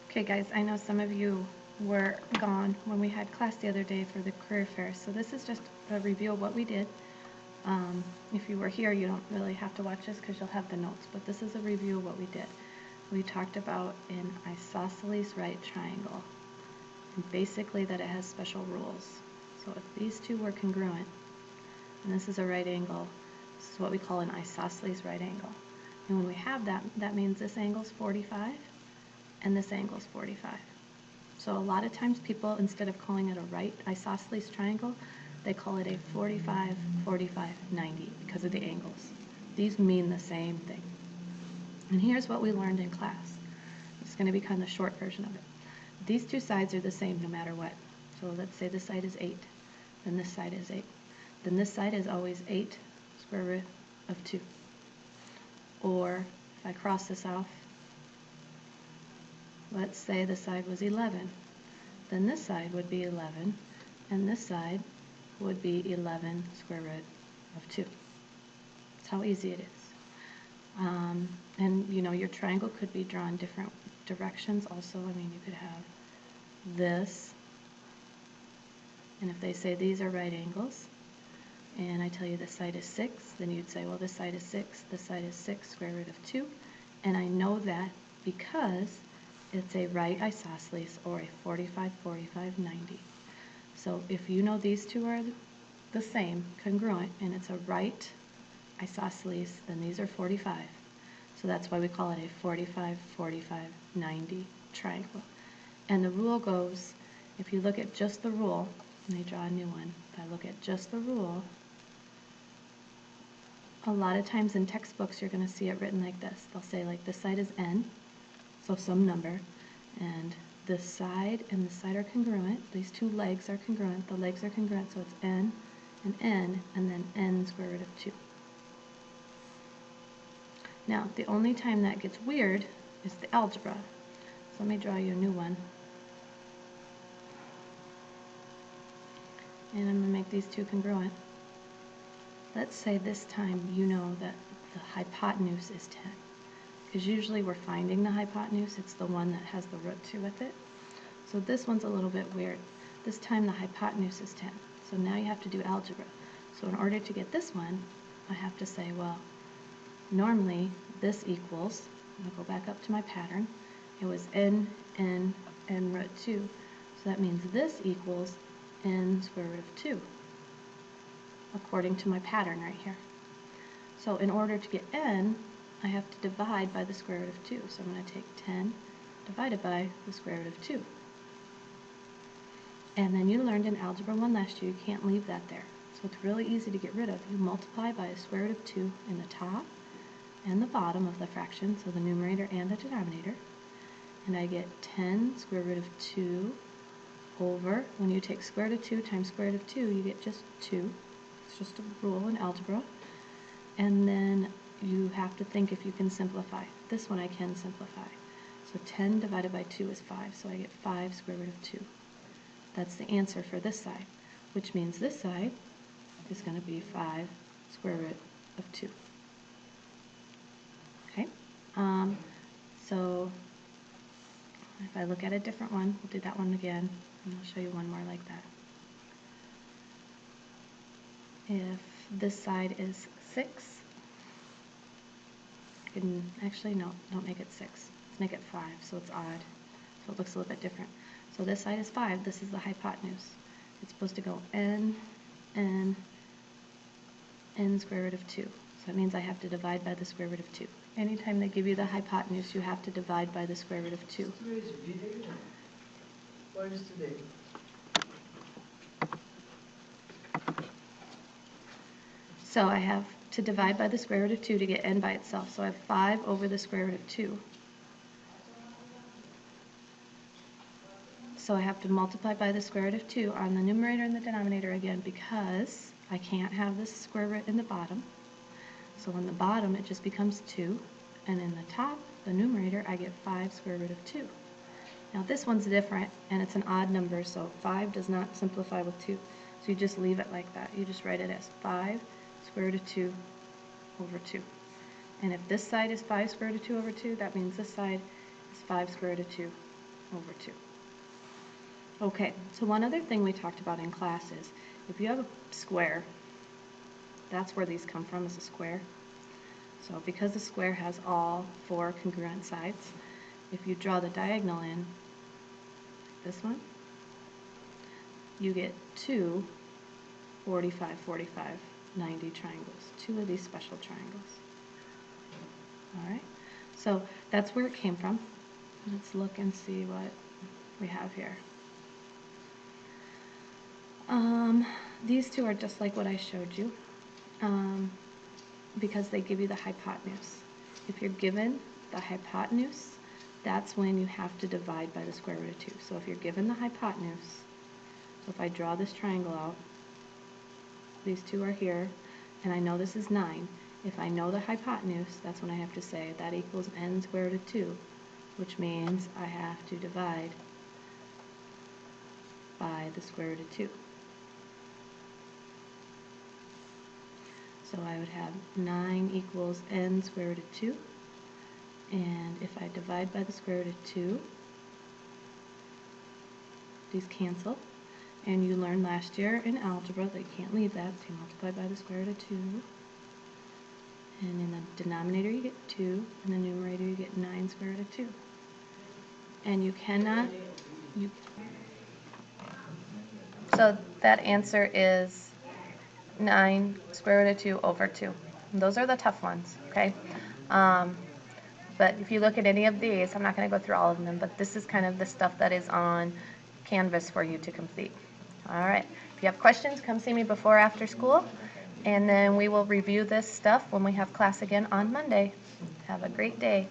Okay guys, I know some of you were gone when we had class the other day for the career fair, so this is just a review of what we did. If you were here, you don't really have to watch this because you'll have the notes, but this is a review of what we did. We talked about an isosceles right triangle, and basically that it has special rules. So if these two were congruent, and this is a right angle, this is what we call an isosceles right angle. And when we have that, that means this angle is 45, and this angle is 45. So a lot of times people, instead of calling it a right isosceles triangle, they call it a 45, 45, 90 because of the angles. These mean the same thing. And here's what we learned in class. It's going to be kind of the short version of it. These two sides are the same no matter what. So let's say this side is 8, then this side is 8. Then this side is always 8 square root of 2. Or if I cross this off, let's say the side was 11. Then this side would be 11, and this side would be 11 square root of 2. That's how easy it is. And you know, your triangle could be drawn different directions also. I mean, you could have this, and if they say these are right angles, and I tell you this side is 6, then you'd say, well, this side is 6, this side is 6 square root of 2, and I know that because it's a right isosceles, or a 45, 45, 90. So if you know these two are the same, congruent, and it's a right isosceles, then these are 45. So that's why we call it a 45, 45, 90 triangle. And the rule goes, if you look at just the rule, let me draw a new one. If I look at just the rule, a lot of times in textbooks you're going to see it written like this. They'll say like this side is n, so some number, and this side and this side are congruent. These two legs are congruent. The legs are congruent, so it's n, and then n square root of 2. Now, the only time that gets weird is the algebra. So let me draw you a new one. And I'm going to make these two congruent. Let's say this time you know that the hypotenuse is 10. Because usually we're finding the hypotenuse, it's the one that has the root 2 with it. So this one's a little bit weird. This time the hypotenuse is 10. So now you have to do algebra. So in order to get this one, I have to say, well, normally this equals, I'm going to go back up to my pattern, it was n root 2. So that means this equals n square root of 2, according to my pattern right here. So in order to get n, I have to divide by the square root of 2. So I'm going to take 10 divided by the square root of 2. And then you learned in Algebra 1 last year, you can't leave that there. So it's really easy to get rid of. You multiply by a square root of 2 in the top and the bottom of the fraction, so the numerator and the denominator. And I get 10 square root of 2 over, when you take square root of 2 times square root of 2, you get just 2. It's just a rule in algebra. And then you have to think if you can simplify. This one I can simplify. So 10 divided by 2 is 5, so I get 5 square root of 2. That's the answer for this side, which means this side is going to be 5 square root of 2. Okay? So if I look at a different one, we'll do that one again, and I'll show you one more like that. If this side is 6, actually no, don't make it 6. Let's make it 5, so it's odd. So it looks a little bit different. So this side is 5. This is the hypotenuse. It's supposed to go n square root of 2. So that means I have to divide by the square root of 2. Anytime they give you the hypotenuse, you have to divide by the square root of 2. What is today? So I have to divide by the square root of 2 to get n by itself. So I have 5 over the square root of 2. So I have to multiply by the square root of 2 on the numerator and the denominator again because I can't have this square root in the bottom. So on the bottom it just becomes 2, and in the top, the numerator, I get 5 square root of 2. Now this one's different, and it's an odd number, so 5 does not simplify with 2. So you just leave it like that. You just write it as 5 square root of 2 over 2. And if this side is 5 square root of 2 over 2, that means this side is 5 square root of 2 over 2. Okay, so one other thing we talked about in class is if you have a square, that's where these come from, is a square. So because the square has all 4 congruent sides, if you draw the diagonal in, this one, you get 2 45, 45, 90 triangles, 2 of these special triangles. All right, so that's where it came from. Let's look and see what we have here. These two are just like what I showed you, because they give you the hypotenuse. If you're given the hypotenuse, that's when you have to divide by the square root of 2. So if you're given the hypotenuse, so if I draw this triangle out, these two are here, and I know this is 9. If I know the hypotenuse, that's when I have to say that equals n square root of 2, which means I have to divide by the square root of 2. So I would have 9 equals n square root of 2, and if I divide by the square root of 2, these cancel. And you learned last year in algebra that you can't leave that, so you multiply by the square root of 2. And in the denominator you get 2, in the numerator you get 9 square root of 2. And you cannot, so that answer is 9 square root of 2 over 2. And those are the tough ones, okay? But if you look at any of these, I'm not going to go through all of them, but this is kind of the stuff that is on Canvas for you to complete. All right. If you have questions, come see me before or after school, and then we will review this stuff when we have class again on Monday. Have a great day.